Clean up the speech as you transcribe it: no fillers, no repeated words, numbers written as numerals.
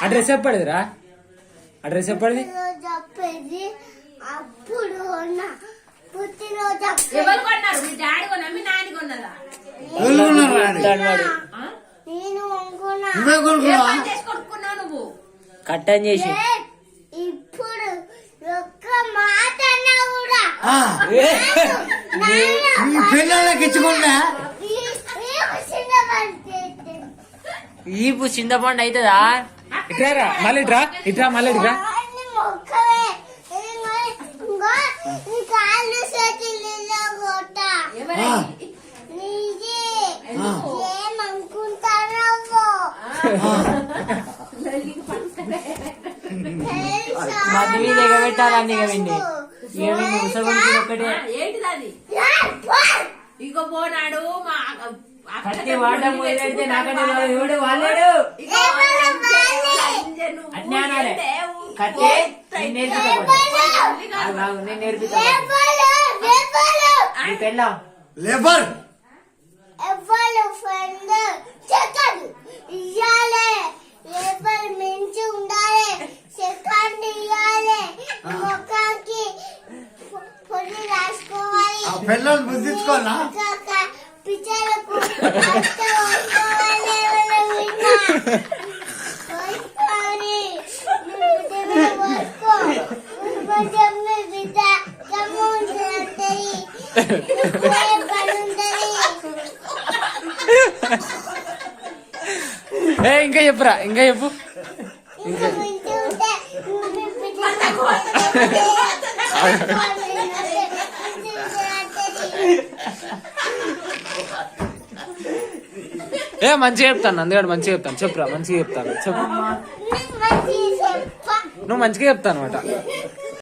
Address చెప్పడిదిరా, address చెప్పడిది. కట్టని చేసి ఇప్పుడు ఒక్క మాట కూడా పిల్లలకి ఇచ్చుకుంటా ఈపు చింతపండు అవుతుందా? ఇట్రా మళ్ళీ ఇట్రా, ఇట్రా మళ్ళీ ఇట్రా. మధ్య మీద ఎగబెట్టాలని ఇక విండి, ఇక విండి ఉసగొండి ఒక్కటే ఇక పోనాడు. కత్తి వాడడం మొదలెడితే నాకంటే ఎవడు వాళ్ళాడు అట్నే అనాలి. కత్తి నేను నేర్పిస్తా, నేను నేర్పిస్తా. నీ పెళ్ళాం లేబర్ ఎవరు ఫ్రెండ్ చెక్కడు ఇయ్యాలే, లేబర్ మించి ఉండాలి, సెకండ్ ఇయ్యాలి, ముఖానికి పొడి రాసుకోవాలి, పిల్లలు బుద్ధించుకోవాలా పిచ్చలకు ఇంకా చెప్పురా, ఇంకా చెప్పు. మంచిగా చెప్తాను, అందుకని మంచిగా చెప్తాను. చెప్పురా, మంచిగా చెప్తాను. చెప్పు, నువ్వు మంచిగా చెప్తాను అనమాట.